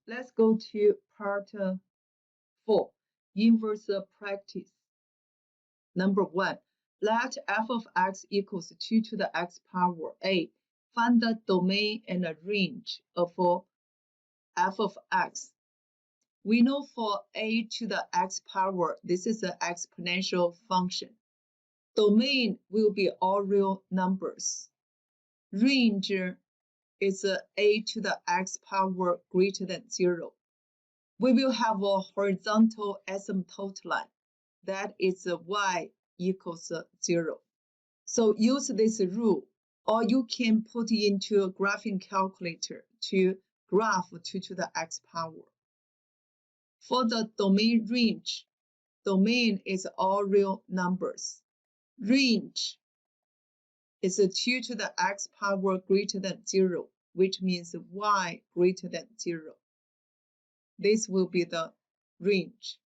Let's go to part 4, inverse practice. Number 1, let f of x equals 2 to the x power a. Find the domain and the range of f of x. We know for a to the x power, this is an exponential function. Domain will be all real numbers. Range is a to the x power greater than 0. We will have a horizontal asymptote line. That is y equals 0. So use this rule, or you can put into a graphing calculator to graph 2 to the x power. For the domain range, domain is all real numbers. Range is 2 to the x power greater than 0, which means y greater than 0. This will be the range.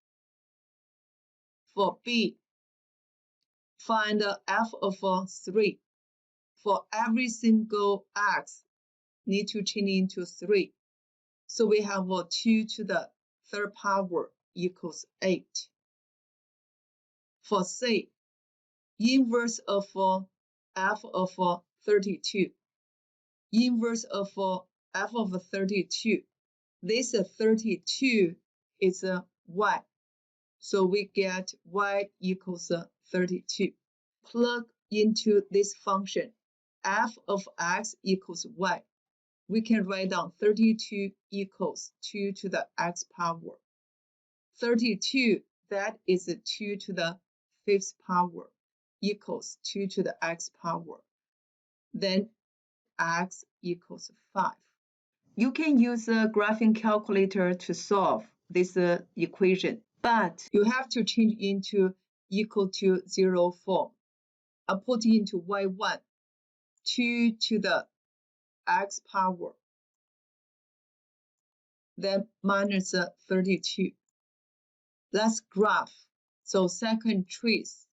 For B, find f of 3. For every single x, need to change into 3. So we have 2 to the third power equals 8. For C, inverse of f of 32. Inverse of f of 32. This 32 is y. So we get y equals 32. Plug into this function, f of x equals y. We can write down 32 equals 2 to the x power. 32, that is 2 to the fifth power, equals 2 to the x power. Then x equals 5. You can use a graphing calculator to solve this equation, but you have to change into equal to 0 form. I put into y1, 2 to the x power, then minus 32. Let's graph. So second trace,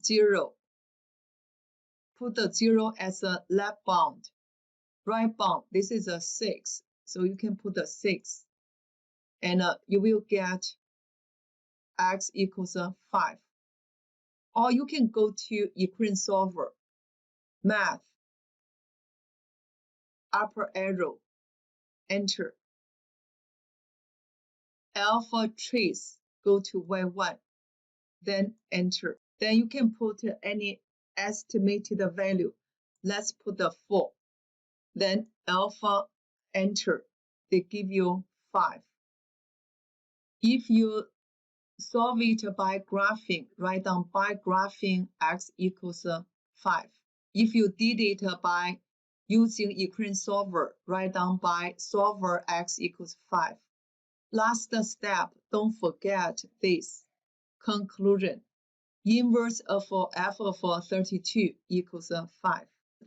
0. Put the 0 as a left bound. Right bound, this is a 6. So you can put a 6. And you will get x equals 5. Or you can go to equation solver, math, upper arrow, enter. Alpha trace, go to y1, then enter. Then you can put any estimated value. Let's put the 4. Then alpha, enter. They give you 5. If you solve it by graphing, write down by graphing x equals 5. If you did it by using equation solver, write down by solver x equals 5. Last step, don't forget this. Conclusion. Inverse of f of 32 equals 5.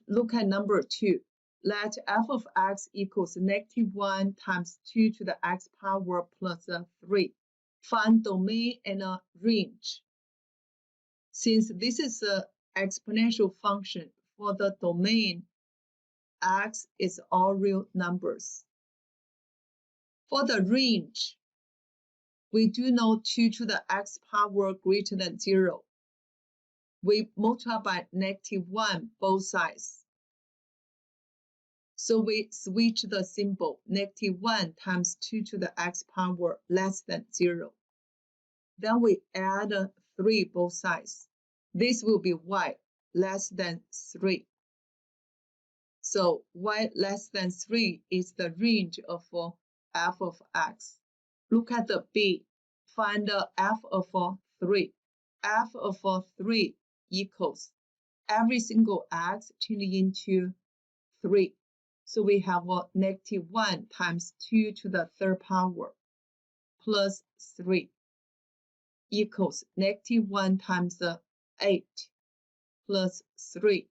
Look at number 2. Let f of x equals -1 times 2 to the x power plus 3. Find domain and range. Since this is an exponential function, for the domain, x is all real numbers. For the range, we do know 2 to the x power greater than 0. We multiply by -1 both sides. So we switch the symbol, -1 times 2 to the x power less than 0. Then we add 3 both sides. This will be y less than 3. So y less than 3 is the range of f of x. Look at the B. Find the f of 3. F of 3 equals every single x changing into 3. So we have -1 times 2 to the third power plus 3 equals -1 times 8 plus 3.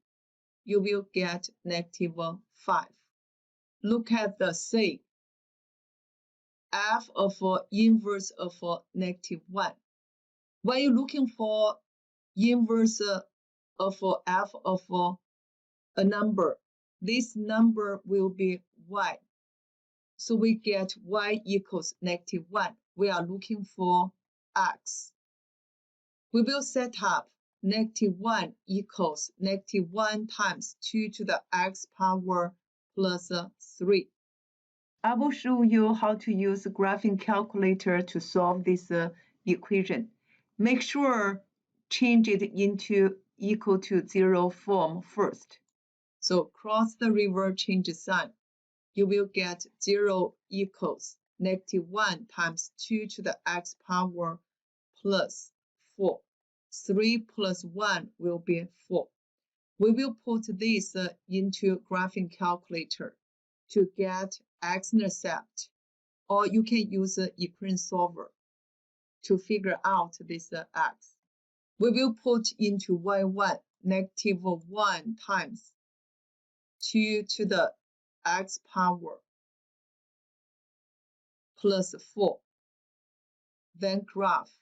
You will get -5. Look at the C. F of inverse of -1. When you're looking for inverse of f of a number, this number will be y. So we get y equals -1. We are looking for x. We will set up -1 equals -1 times 2 to the x power plus 3. I will show you how to use a graphing calculator to solve this equation. Make sure change it into equal to 0 form first. So cross the river, change the sign. You will get 0 equals -1 times 2 to the x power plus 4. 3 plus 1 will be 4. We will put this into graphing calculator to get x-intercept, or you can use the equation solver to figure out this x. We will put into y1 -1 times 2 to the x power plus 4. Then graph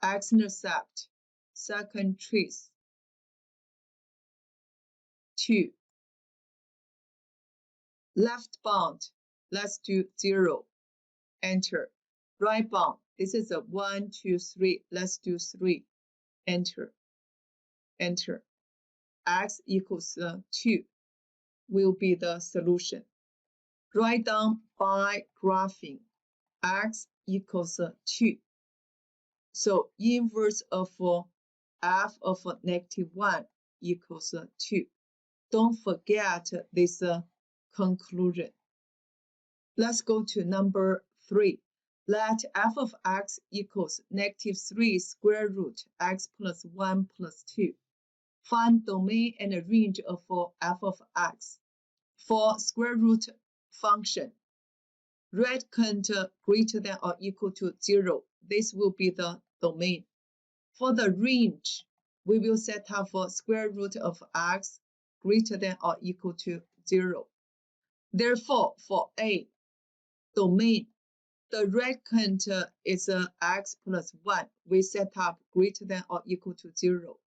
x-intercept, second trace, 2. Left bound, let's do 0. Enter. Right bound, this is a 1, 2, 3. Let's do 3. Enter. Enter. X equals 2 will be the solution. Write down by graphing x equals 2. So inverse of f of -1 equals 2. Don't forget this conclusion. Let's go to number 3. Let f of x equals -3 square root x plus 1 plus 2. Find domain and range of f of x. For square root function, recant greater than or equal to 0. This will be the domain. For the range, we will set up for square root of x greater than or equal to 0. Therefore, for A, domain, the recant is x plus 1. We set up greater than or equal to 0.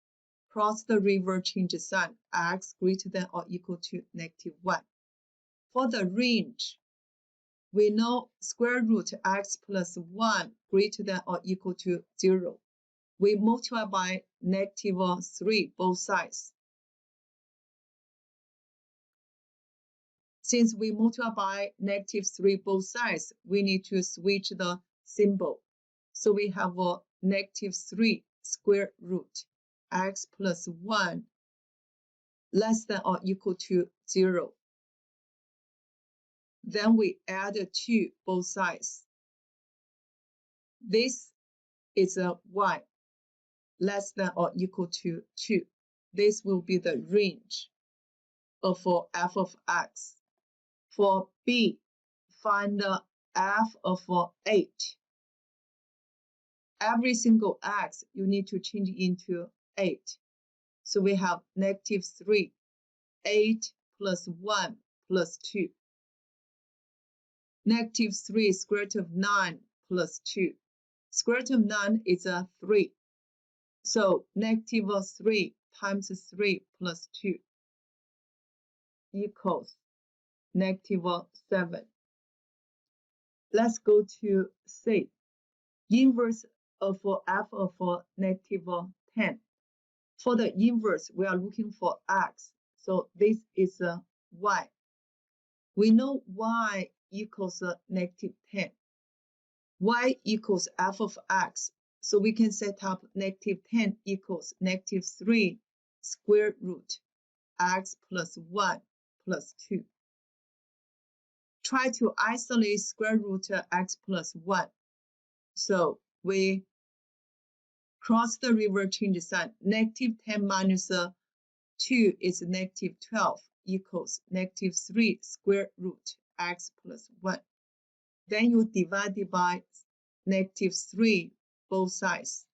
Cross the river, change sign, x greater than or equal to -1. For the range, we know square root x plus 1 greater than or equal to 0. We multiply by -3 both sides. Since we multiply by -3 both sides, we need to switch the symbol. So we have a -3 square root x plus 1 less than or equal to 0. Then we add 2 both sides. This is a y less than or equal to 2. This will be the range of f of x. For B, find the f of 8. Every single x, you need to change into 8. So we have -3, 8 plus 1 plus 2. -3 square root of 9 plus 2. Square root of 9 is 3. So -3 times 3 plus 2 equals -7. Let's go to C. Inverse of f of -10. For the inverse, we are looking for x. So this is y. We know y equals -10. Y equals f of x. So we can set up -10 equals -3 square root x plus 1 plus 2. Try to isolate square root x plus 1. So we cross the river, change sign. -10 minus 2 is -12 equals -3 square root x plus 1. Then you divide it by -3 both sides.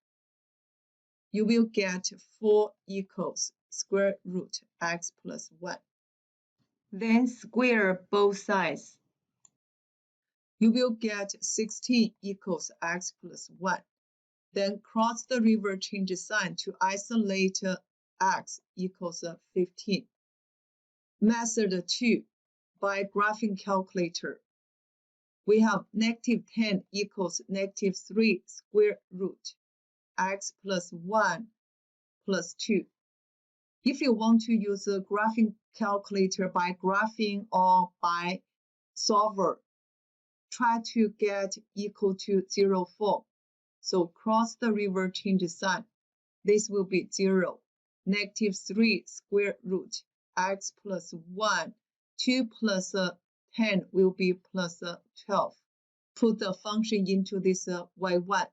You will get 4 equals square root x plus 1. Then square both sides. You will get 16 equals x plus 1. Then cross the river, change sign to isolate x equals 15. Method 2. by graphing calculator. We have negative 10 equals negative 3 square root x plus 1 plus 2. If you want to use a graphing calculator by graphing or by solver, try to get equal to 0 form. So cross the river, change the sign. This will be 0. Negative 3 square root x plus 1. 2 plus 10 will be plus 12. Put the function into this y1.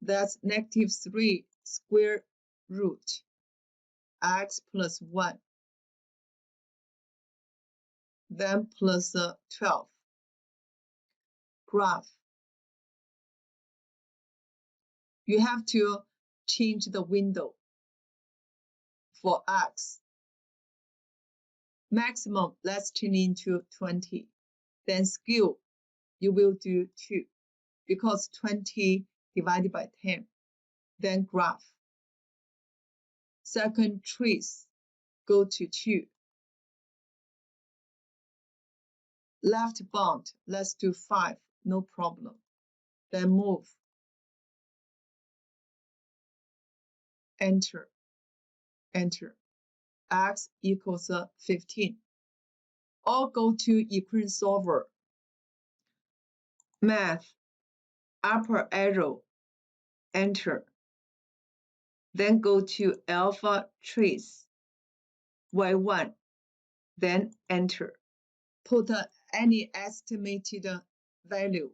That's negative 3 square root x plus 1. Then plus 12. Graph. You have to change the window for x. Maximum, let's change into 20. Then scale, you will do 2 because 20 divided by 10. Then graph. Second trace, go to 2. Left bound, let's do 5, no problem. Then move. Enter. Enter. X equals 15. Or go to equation solver. Math, upper arrow, enter. Then go to alpha trace, y1, then enter. Put any estimated value,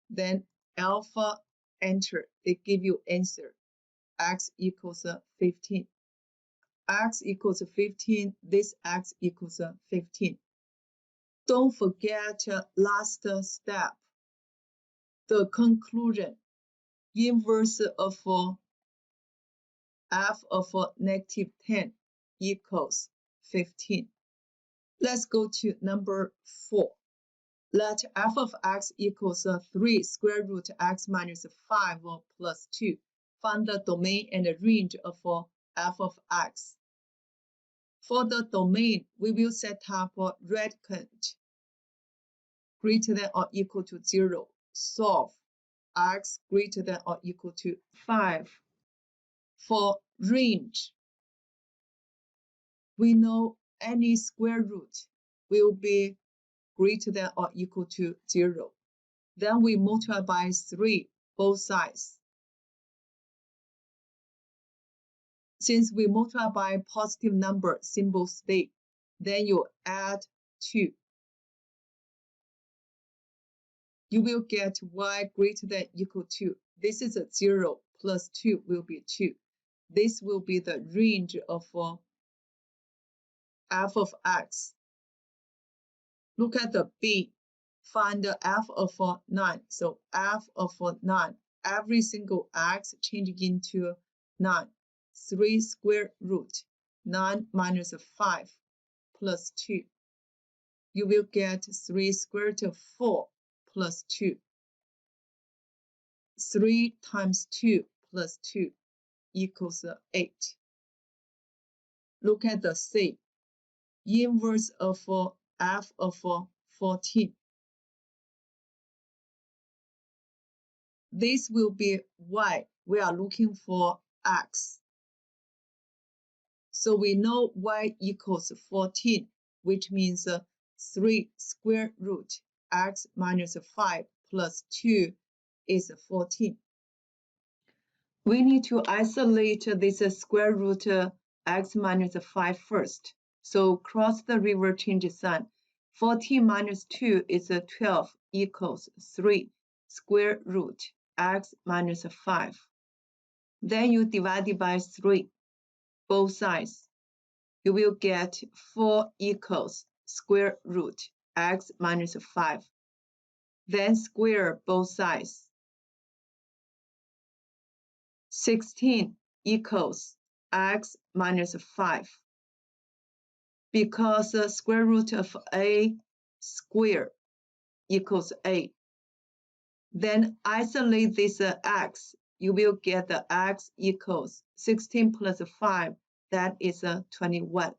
then alpha, enter. They give you answer. X equals 15. X equals 15, this X equals 15. Don't forget last step, the conclusion, inverse of f of negative 10 equals 15. Let's go to number 4. Let f of x equals 3 square root x minus 5 plus 2. Find the domain and the range of f of x. For the domain, we will set up radicand greater than or equal to 0. Solve x greater than or equal to 5. For range, we know any square root will be greater than or equal to 0. Then we multiply by 3 both sides. Since we multiply by positive number, symbol stay, then you add 2. You will get y greater than equal to. This is a 0 plus 2 will be 2. This will be the range of f of x. Look at the B. Find the f of 9. So f of 9. Every single x changing into 9. 3 square root 9 minus 5 plus 2. You will get 3 square root of 4 plus 2. 3 times 2 plus 2 equals 8. Look at the C. Inverse of f of 14. This will be y. We are looking for x. So we know y equals 14, which means 3 square root x minus 5 plus 2 is 14. We need to isolate this square root x minus 5 first. So cross the river, change sign. 14 minus 2 is 12 equals 3 square root x minus 5. Then you divide it by 3, both sides. You will get 4 equals square root x minus 5. Then square both sides. 16 equals x minus 5. Because the square root of a square equals a. Then isolate this x. You will get the x equals 16 plus 5. That is 21.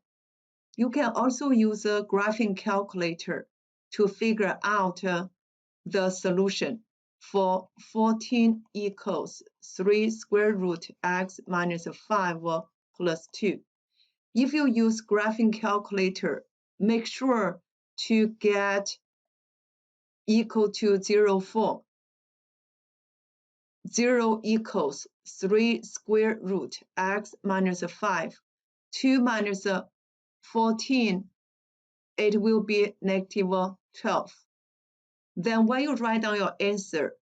You can also use a graphing calculator to figure out the solution for 14 equals 3 square root x minus 5 plus 2. If you use graphing calculator, make sure to get equal to 0 form. 0 equals 3 square root x minus 5. 2 minus 14, it will be negative 12. Then when you write down your answer,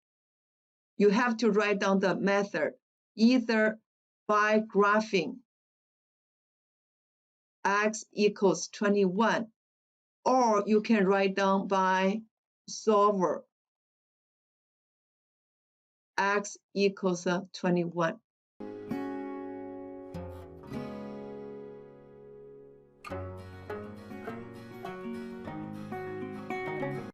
you have to write down the method, either by graphing x equals 21, or you can write down by solver x equals 21.